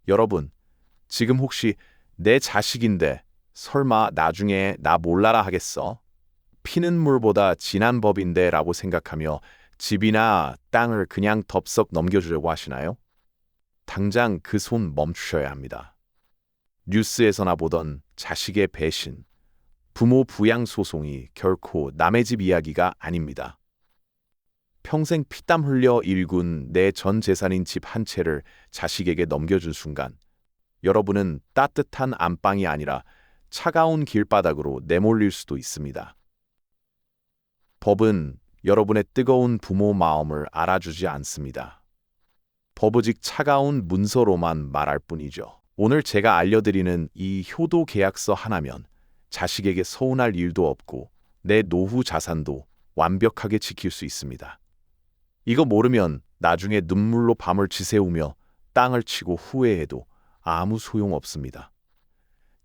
여러분, 지금 혹시 내 자식인데 설마 나중에 나 몰라라 하겠어? 피는 물보다 진한 법인데 라고 생각하며 집이나 땅을 그냥 덥석 넘겨주려고 하시나요? 당장 그 손 멈추셔야 합니다. 뉴스에서나 보던 자식의 배신, 부모 부양 소송이 결코 남의 집 이야기가 아닙니다. 평생 피땀 흘려 일군 내 전 재산인 집 한 채를 자식에게 넘겨준 순간, 여러분은 따뜻한 안방이 아니라 차가운 길바닥으로 내몰릴 수도 있습니다. 법은 여러분의 뜨거운 부모 마음을 알아주지 않습니다. 법오직 차가운 문서로만 말할 뿐이죠. 오늘 제가 알려드리는 이 효도 계약서 하나면 자식에게 서운할 일도 없고 내 노후 자산도 완벽하게 지킬 수 있습니다. 이거 모르면 나중에 눈물로 밤을 지새우며 땅을 치고 후회해도 아무 소용 없습니다.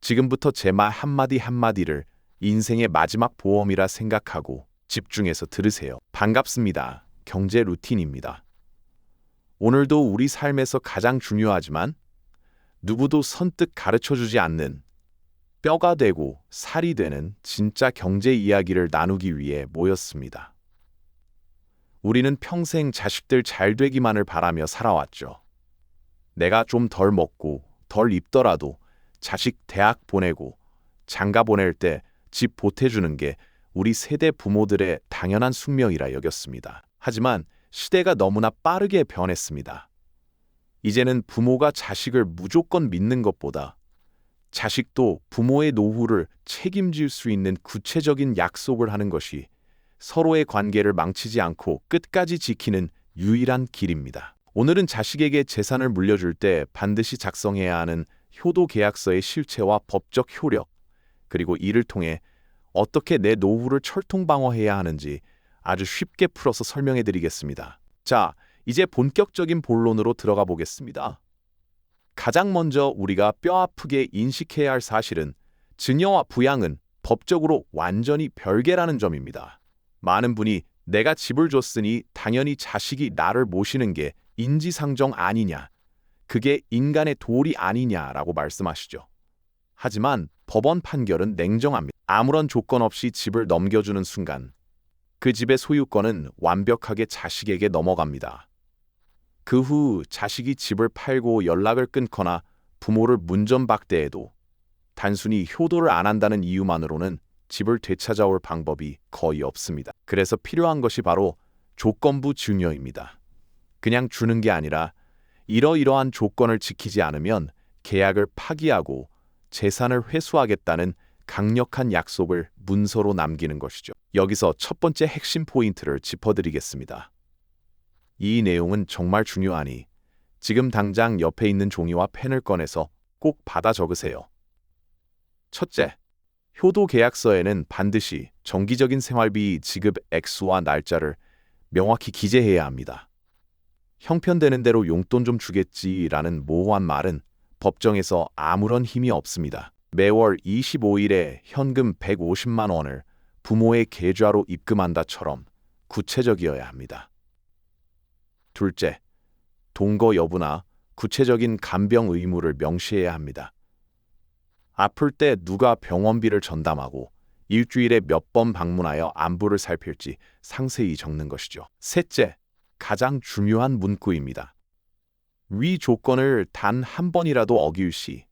지금부터 제 말 한마디 한마디를 인생의 마지막 보험이라 생각하고 집중해서 들으세요. 반갑습니다. 경제 루틴입니다. 오늘도 우리 삶에서 가장 중요하지만 누구도 선뜻 가르쳐주지 않는 뼈가 되고 살이 되는 진짜 경제 이야기를 나누기 위해 모였습니다. 우리는 평생 자식들 잘 되기만을 바라며 살아왔죠. 내가 좀 덜 먹고 덜 입더라도 자식 대학 보내고 장가 보낼 때 집 보태주는 게 우리 세대 부모들의 당연한 숙명이라 여겼습니다. 하지만 시대가 너무나 빠르게 변했습니다. 이제는 부모가 자식을 무조건 믿는 것보다 자식도 부모의 노후를 책임질 수 있는 구체적인 약속을 하는 것이 서로의 관계를 망치지 않고 끝까지 지키는 유일한 길입니다. 오늘은 자식에게 재산을 물려줄 때 반드시 작성해야 하는 효도 계약서의 실체와 법적 효력, 그리고 이를 통해 어떻게 내 노후를 철통방어해야 하는지 아주 쉽게 풀어서 설명해 드리겠습니다. 자, 이제 본격적인 본론으로 들어가 보겠습니다. 가장 먼저 우리가 뼈아프게 인식해야 할 사실은 증여와 부양은 법적으로 완전히 별개라는 점입니다. 많은 분이 내가 집을 줬으니 당연히 자식이 나를 모시는 게 인지상정 아니냐, 그게 인간의 도리 아니냐라고 말씀하시죠. 하지만 법원 판결은 냉정합니다. 아무런 조건 없이 집을 넘겨주는 순간 그 집의 소유권은 완벽하게 자식에게 넘어갑니다. 그 후 자식이 집을 팔고 연락을 끊거나 부모를 문전박대해도 단순히 효도를 안 한다는 이유만으로는 집을 되찾아올 방법이 거의 없습니다. 그래서 필요한 것이 바로 조건부 증여입니다. 그냥 주는 게 아니라 이러이러한 조건을 지키지 않으면 계약을 파기하고 재산을 회수하겠다는 강력한 약속을 문서로 남기는 것이죠. 여기서 첫 번째 핵심 포인트를 짚어드리겠습니다. 이 내용은 정말 중요하니 지금 당장 옆에 있는 종이와 펜을 꺼내서 꼭 받아 적으세요. 첫째, 효도 계약서에는 반드시 정기적인 생활비 지급 액수와 날짜를 명확히 기재해야 합니다. 형편되는 대로 용돈 좀 주겠지라는 모호한 말은 법정에서 아무런 힘이 없습니다. 매월 25일에 현금 150만 원을 부모의 계좌로 입금한다처럼 구체적이어야 합니다. 둘째, 동거 여부나 구체적인 간병 의무를 명시해야 합니다. 아플 때 누가 병원비를 전담하고 일주일에 몇 번 방문하여 안부를 살필지 상세히 적는 것이죠. 셋째, 가장 중요한 문구입니다. 위 조건을 단 한 번이라도 어길 시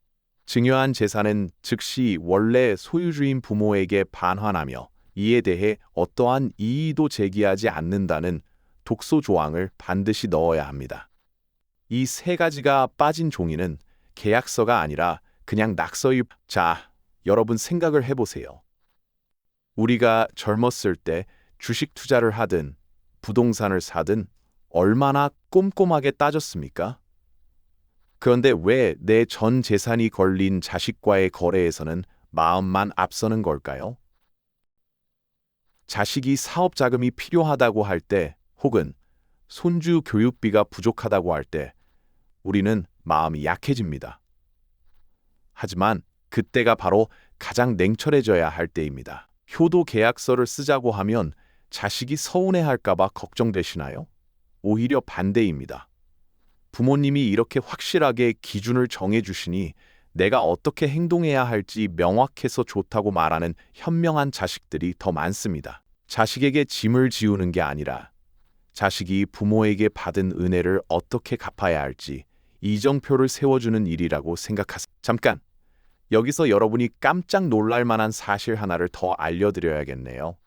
증여한 재산은 즉시 원래 소유주인 부모에게 반환하며 이에 대해 어떠한 이의도 제기하지 않는다는 독소 조항을 반드시 넣어야 합니다. 이 세 가지가 빠진 종이는 계약서가 아니라 그냥 낙서일. 자, 여러분 생각을 해보세요. 우리가 젊었을 때 주식 투자를 하든 부동산을 사든 얼마나 꼼꼼하게 따졌습니까? 그런데 왜 내 전 재산이 걸린 자식과의 거래에서는 마음만 앞서는 걸까요? 자식이 사업 자금이 필요하다고 할 때 혹은 손주 교육비가 부족하다고 할 때 우리는 마음이 약해집니다. 하지만 그때가 바로 가장 냉철해져야 할 때입니다. 효도 계약서를 쓰자고 하면 자식이 서운해할까 봐 걱정되시나요? 오히려 반대입니다. 부모님이 이렇게 확실하게 기준을 정해주시니 내가 어떻게 행동해야 할지 명확해서 좋다고 말하는 현명한 자식들이 더 많습니다. 자식에게 짐을 지우는 게 아니라 자식이 부모에게 받은 은혜를 어떻게 갚아야 할지 이정표를 세워주는 일이라고 생각하세요. 잠깐! 여기서 여러분이 깜짝 놀랄 만한 사실 하나를 더 알려드려야겠네요.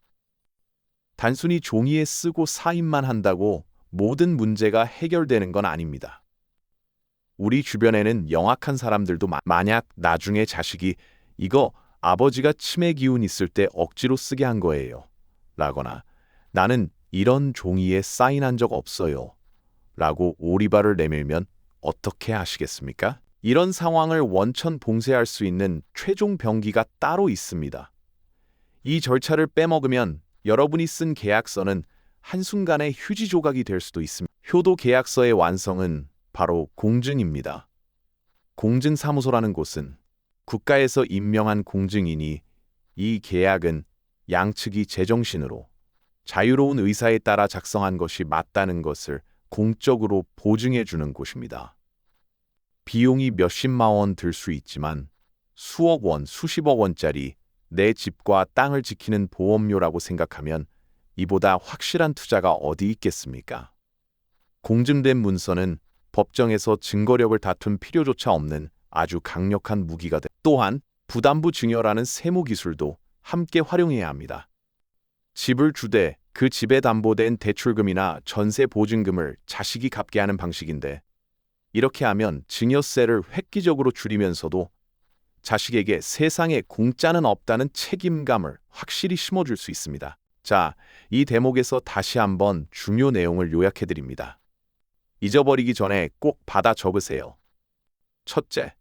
단순히 종이에 쓰고 사인만 한다고 모든 문제가 해결되는 건 아닙니다. 우리 주변에는 영악한 사람들도 만약 나중에 자식이 이거 아버지가 치매 기운 있을 때 억지로 쓰게 한 거예요. 라거나 나는 이런 종이에 사인한 적 없어요. 라고 오리발을 내밀면 어떻게 하시겠습니까? 이런 상황을 원천 봉쇄할 수 있는 최종 병기가 따로 있습니다. 이 절차를 빼먹으면 여러분이 쓴 계약서는 한순간에 휴지 조각이 될 수도 있습니다. 효도 계약서의 완성은 바로 공증입니다. 공증사무소라는 곳은 국가에서 임명한 공증이니 이 계약은 양측이 제정신으로 자유로운 의사에 따라 작성한 것이 맞다는 것을 공적으로 보증해 주는 곳입니다. 비용이 몇십만 원 들 수 있지만 수억 원, 수십억 원짜리 내 집과 땅을 지키는 보험료라고 생각하면 이보다 확실한 투자가 어디 있겠습니까? 공증된 문서는 법정에서 증거력을 다툰 필요조차 없는 아주 강력한 무기가 돼. 또한 부담부 증여라는 세무 기술도 함께 활용해야 합니다. 집을 주되 그 집에 담보된 대출금이나 전세 보증금을 자식이 갚게 하는 방식인데 이렇게 하면 증여세를 획기적으로 줄이면서도 자식에게 세상에 공짜는 없다는 책임감을 확실히 심어줄 수 있습니다. 자, 이 대목에서 다시 한번 중요 내용을 요약해드립니다. 잊어버리기 전에 꼭 받아 적으세요. 첫째,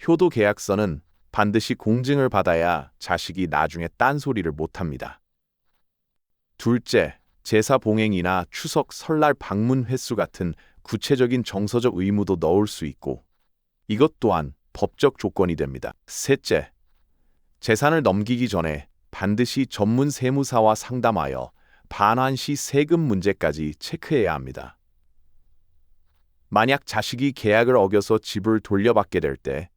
효도 계약서는 반드시 공증을 받아야 자식이 나중에 딴소리를 못합니다. 둘째, 제사 봉행이나 추석 설날 방문 횟수 같은 구체적인 정서적 의무도 넣을 수 있고 이것 또한 법적 조건이 됩니다. 셋째, 재산을 넘기기 전에 반드시 전문 세무사와 상담하여 반환 시 세금 문제까지 체크해야 합니다. 만약 자식이 계약을 어겨서 집을 돌려받게 될 때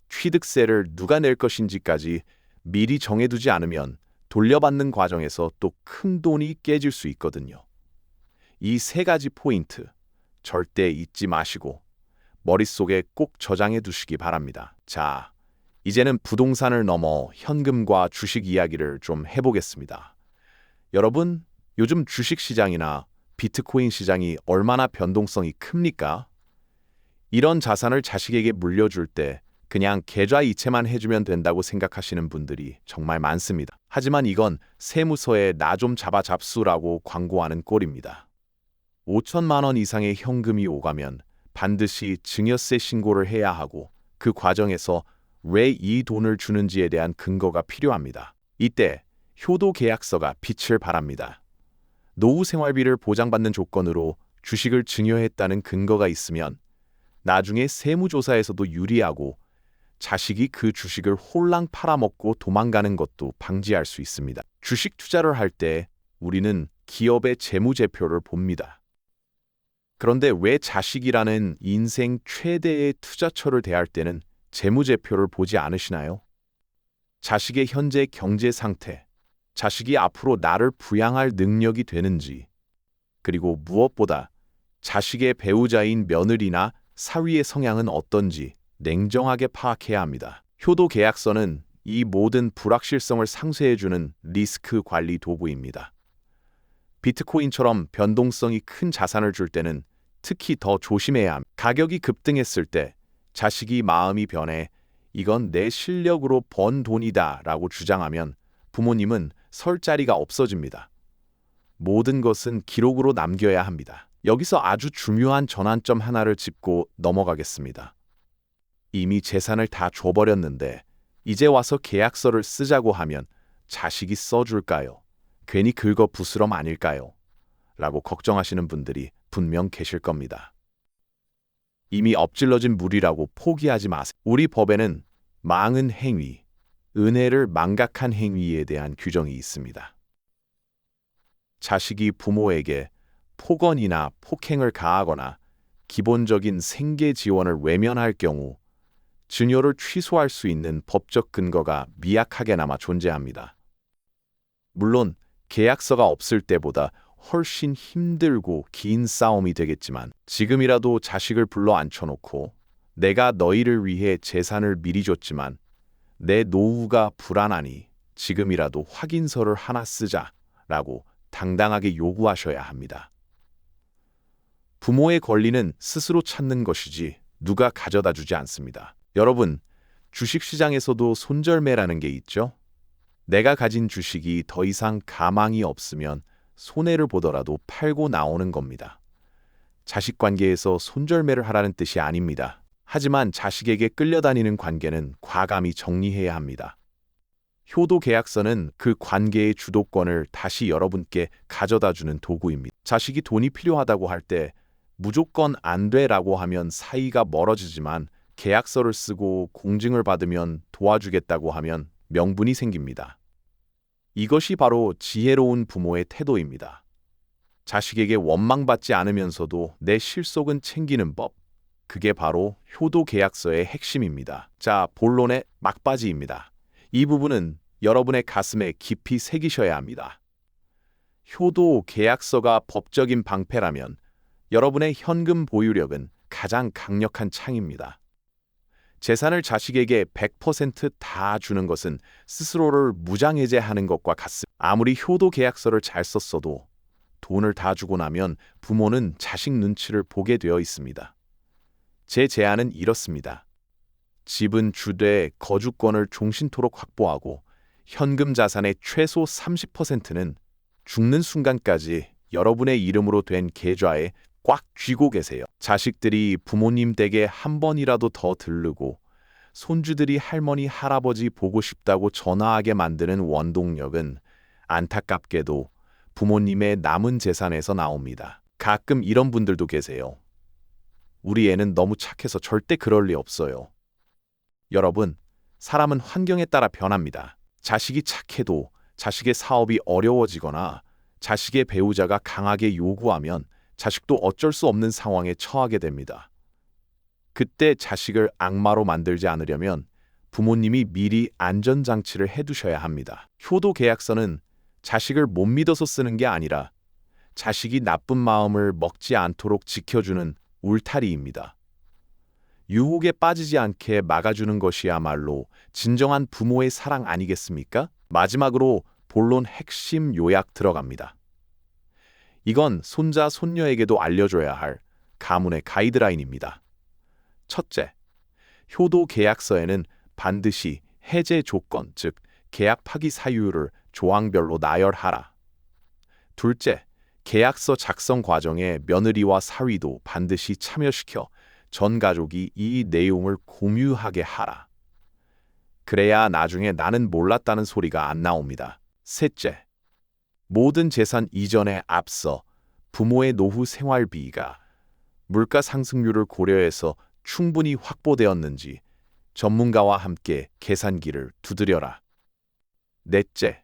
취득세를 누가 낼 것인지까지 미리 정해두지 않으면 돌려받는 과정에서 또 큰 돈이 깨질 수 있거든요. 이 세 가지 포인트 절대 잊지 마시고 머릿속에 꼭 저장해 두시기 바랍니다. 자, 이제는 부동산을 넘어 현금과 주식 이야기를 좀 해보겠습니다. 여러분, 요즘 주식 시장이나 비트코인 시장이 얼마나 변동성이 큽니까? 이런 자산을 자식에게 물려줄 때 그냥 계좌 이체만 해주면 된다고 생각하시는 분들이 정말 많습니다. 하지만 이건 세무서에 나 좀 잡아잡수라고 광고하는 꼴입니다. 5천만 원 이상의 현금이 오가면 반드시 증여세 신고를 해야 하고 그 과정에서 왜 이 돈을 주는지에 대한 근거가 필요합니다. 이때 효도 계약서가 빛을 발합니다. 노후 생활비를 보장받는 조건으로 주식을 증여했다는 근거가 있으면 나중에 세무조사에서도 유리하고 자식이 그 주식을 홀랑 팔아먹고 도망가는 것도 방지할 수 있습니다. 주식 투자를 할 때 우리는 기업의 재무제표를 봅니다. 그런데 왜 자식이라는 인생 최대의 투자처를 대할 때는 재무제표를 보지 않으시나요? 자식의 현재 경제 상태, 자식이 앞으로 나를 부양할 능력이 되는지, 그리고 무엇보다 자식의 배우자인 며느리나 사위의 성향은 어떤지 냉정하게 파악해야 합니다. 효도 계약서는 이 모든 불확실성을 상쇄해주는 리스크 관리 도구입니다. 비트코인처럼 변동성이 큰 자산을 줄 때는 특히 더 조심해야 합니다. 가격이 급등했을 때 자식이 마음이 변해 이건 내 실력으로 번 돈이다 라고 주장하면 부모님은 설 자리가 없어집니다. 모든 것은 기록으로 남겨야 합니다. 여기서 아주 중요한 전환점 하나를 짚고 넘어가겠습니다. 이미 재산을 다 줘버렸는데 이제 와서 계약서를 쓰자고 하면 자식이 써줄까요? 괜히 긁어 부스럼 아닐까요? 라고 걱정하시는 분들이 분명 계실 겁니다. 이미 엎질러진 물이라고 포기하지 마세요. 우리 법에는 망은 행위, 은혜를 망각한 행위에 대한 규정이 있습니다. 자식이 부모에게 폭언이나 폭행을 가하거나 기본적인 생계 지원을 외면할 경우 증여를 취소할 수 있는 법적 근거가 미약하게나마 존재합니다. 물론 계약서가 없을 때보다 훨씬 힘들고 긴 싸움이 되겠지만 지금이라도 자식을 불러 앉혀놓고 내가 너희를 위해 재산을 미리 줬지만 내 노후가 불안하니 지금이라도 확인서를 하나 쓰자라고 당당하게 요구하셔야 합니다. 부모의 권리는 스스로 찾는 것이지 누가 가져다 주지 않습니다. 여러분, 주식시장에서도 손절매라는 게 있죠? 내가 가진 주식이 더 이상 가망이 없으면 손해를 보더라도 팔고 나오는 겁니다. 자식 관계에서 손절매를 하라는 뜻이 아닙니다. 하지만 자식에게 끌려다니는 관계는 과감히 정리해야 합니다. 효도 계약서는 그 관계의 주도권을 다시 여러분께 가져다 주는 도구입니다. 자식이 돈이 필요하다고 할 때 무조건 안 돼라고 하면 사이가 멀어지지만 계약서를 쓰고 공증을 받으면 도와주겠다고 하면 명분이 생깁니다. 이것이 바로 지혜로운 부모의 태도입니다. 자식에게 원망받지 않으면서도 내 실속은 챙기는 법. 그게 바로 효도 계약서의 핵심입니다. 자, 본론의 막바지입니다. 이 부분은 여러분의 가슴에 깊이 새기셔야 합니다. 효도 계약서가 법적인 방패라면 여러분의 현금 보유력은 가장 강력한 창입니다. 재산을 자식에게 100% 주는 것은 스스로를 무장해제하는 것과 같습니다. 아무리 효도 계약서를 잘 썼어도 돈을 다 주고 나면 부모는 자식 눈치를 보게 되어 있습니다. 제 제안은 이렇습니다. 집은 주되 거주권을 종신토록 확보하고 현금 자산의 최소 30%는 죽는 순간까지 여러분의 이름으로 된 계좌에 꽉 쥐고 계세요. 자식들이 부모님 댁에 한 번이라도 더 들르고 손주들이 할머니, 할아버지 보고 싶다고 전화하게 만드는 원동력은 안타깝게도 부모님의 남은 재산에서 나옵니다. 가끔 이런 분들도 계세요. 우리 애는 너무 착해서 절대 그럴 리 없어요. 여러분, 사람은 환경에 따라 변합니다. 자식이 착해도 자식의 사업이 어려워지거나 자식의 배우자가 강하게 요구하면 자식도 어쩔 수 없는 상황에 처하게 됩니다. 그때 자식을 악마로 만들지 않으려면 부모님이 미리 안전장치를 해두셔야 합니다. 효도 계약서는 자식을 못 믿어서 쓰는 게 아니라 자식이 나쁜 마음을 먹지 않도록 지켜주는 울타리입니다. 유혹에 빠지지 않게 막아주는 것이야말로 진정한 부모의 사랑 아니겠습니까? 마지막으로 본론 핵심 요약 들어갑니다. 이건 손자, 손녀에게도 알려줘야 할 가문의 가이드라인입니다. 첫째, 효도 계약서에는 반드시 해제 조건, 즉 계약 파기 사유를 조항별로 나열하라. 둘째, 계약서 작성 과정에 며느리와 사위도 반드시 참여시켜 전 가족이 이 내용을 공유하게 하라. 그래야 나중에 나는 몰랐다는 소리가 안 나옵니다. 셋째, 모든 재산 이전에 앞서 부모의 노후 생활비가 물가 상승률을 고려해서 충분히 확보되었는지 전문가와 함께 계산기를 두드려라. 넷째,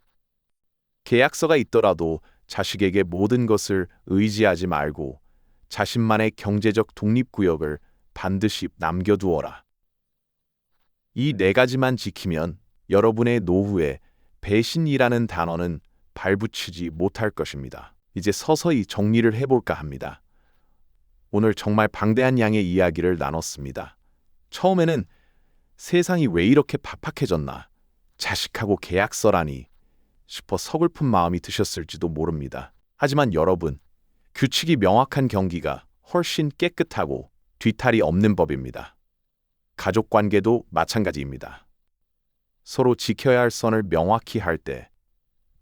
계약서가 있더라도 자식에게 모든 것을 의지하지 말고 자신만의 경제적 독립구역을 반드시 남겨두어라. 이 네 가지만 지키면 여러분의 노후에 배신이라는 단어는 발붙이지 못할 것입니다. 이제 서서히 정리를 해볼까 합니다. 오늘 정말 방대한 양의 이야기를 나눴습니다. 처음에는 세상이 왜 이렇게 팍팍해졌나, 자식하고 계약서라니 싶어 서글픈 마음이 드셨을지도 모릅니다. 하지만 여러분, 규칙이 명확한 경기가 훨씬 깨끗하고 뒤탈이 없는 법입니다. 가족 관계도 마찬가지입니다. 서로 지켜야 할 선을 명확히 할 때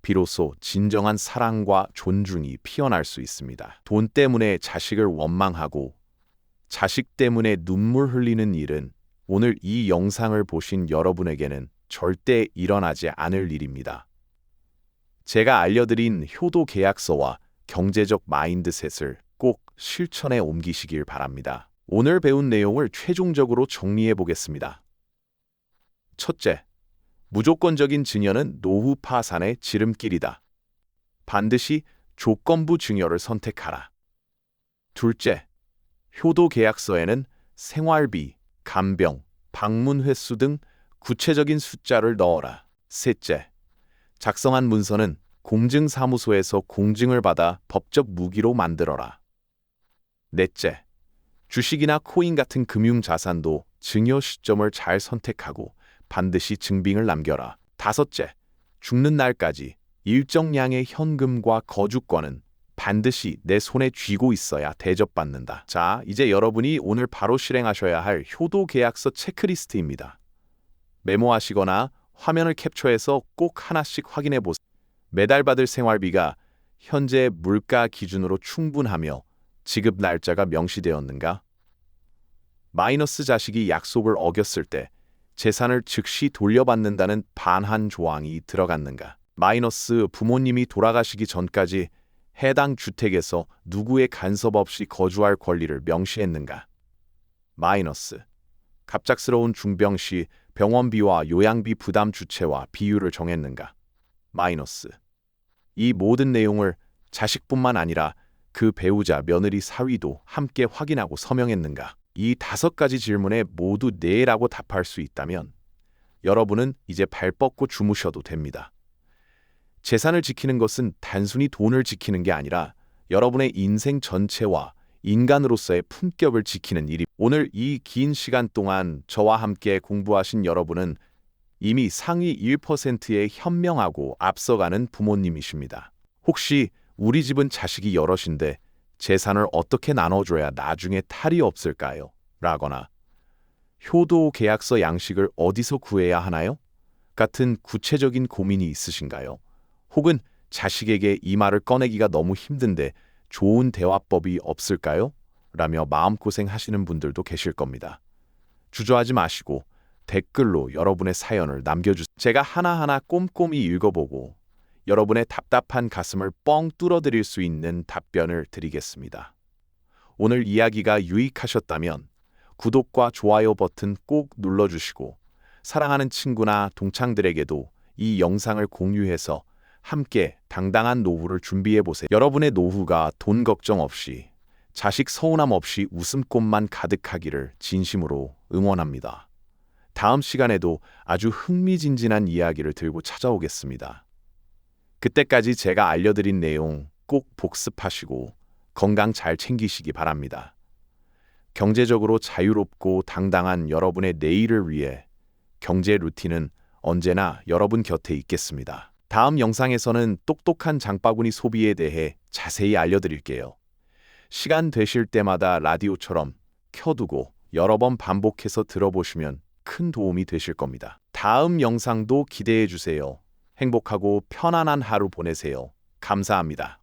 비로소 진정한 사랑과 존중이 피어날 수 있습니다. 돈 때문에 자식을 원망하고 자식 때문에 눈물 흘리는 일은 오늘 이 영상을 보신 여러분에게는 절대 일어나지 않을 일입니다. 제가 알려드린 효도 계약서와 경제적 마인드셋을 꼭 실천에 옮기시길 바랍니다. 오늘 배운 내용을 최종적으로 정리해 보겠습니다. 첫째, 무조건적인 증여는 노후 파산의 지름길이다. 반드시 조건부 증여를 선택하라. 둘째, 효도 계약서에는 생활비, 간병, 방문 횟수 등 구체적인 숫자를 넣어라. 셋째, 작성한 문서는 공증사무소에서 공증을 받아 법적 무기로 만들어라. 넷째, 주식이나 코인 같은 금융자산도 증여 시점을 잘 선택하고 반드시 증빙을 남겨라. 다섯째, 죽는 날까지 일정량의 현금과 거주권은 반드시 내 손에 쥐고 있어야 대접받는다. 자, 이제 여러분이 오늘 바로 실행하셔야 할 효도 계약서 체크리스트입니다. 메모하시거나 화면을 캡처해서 꼭 하나씩 확인해 보세요. 매달 받을 생활비가 현재 물가 기준으로 충분하며 지급 날짜가 명시되었는가? 마이너스 자식이 약속을 어겼을 때 재산을 즉시 돌려받는다는 반환 조항이 들어갔는가? 마이너스 부모님이 돌아가시기 전까지 해당 주택에서 누구의 간섭 없이 거주할 권리를 명시했는가? 마이너스 갑작스러운 중병 시 병원비와 요양비 부담 주체와 비율을 정했는가? 마이너스 이 모든 내용을 자식뿐만 아니라 그 배우자, 며느리, 사위도 함께 확인하고 서명했는가? 이 5가지 질문에 모두 네라고 답할 수 있다면 여러분은 이제 발 뻗고 주무셔도 됩니다. 재산을 지키는 것은 단순히 돈을 지키는 게 아니라 여러분의 인생 전체와 인간으로서의 품격을 지키는 일이. 오늘 이 긴 시간 동안 저와 함께 공부하신 여러분은 이미 상위 1%의 현명하고 앞서가는 부모님이십니다. 혹시 우리 집은 자식이 여럿인데 재산을 어떻게 나눠줘야 나중에 탈이 없을까요? 라거나 효도 계약서 양식을 어디서 구해야 하나요? 같은 구체적인 고민이 있으신가요? 혹은 자식에게 이 말을 꺼내기가 너무 힘든데 좋은 대화법이 없을까요? 라며 마음고생하시는 분들도 계실 겁니다. 주저하지 마시고 댓글로 여러분의 사연을 남겨주세요. 제가 하나하나 꼼꼼히 읽어보고 여러분의 답답한 가슴을 뻥 뚫어드릴 수 있는 답변을 드리겠습니다. 오늘 이야기가 유익하셨다면 구독과 좋아요 버튼 꼭 눌러주시고 사랑하는 친구나 동창들에게도 이 영상을 공유해서 함께 당당한 노후를 준비해보세요. 여러분의 노후가 돈 걱정 없이 자식 서운함 없이 웃음꽃만 가득하기를 진심으로 응원합니다. 다음 시간에도 아주 흥미진진한 이야기를 들고 찾아오겠습니다. 그때까지 제가 알려드린 내용 꼭 복습하시고 건강 잘 챙기시기 바랍니다. 경제적으로 자유롭고 당당한 여러분의 내일을 위해 경제 루틴은 언제나 여러분 곁에 있겠습니다. 다음 영상에서는 똑똑한 장바구니 소비에 대해 자세히 알려드릴게요. 시간 되실 때마다 라디오처럼 켜두고 여러 번 반복해서 들어보시면 큰 도움이 되실 겁니다. 다음 영상도 기대해 주세요. 행복하고 편안한 하루 보내세요. 감사합니다.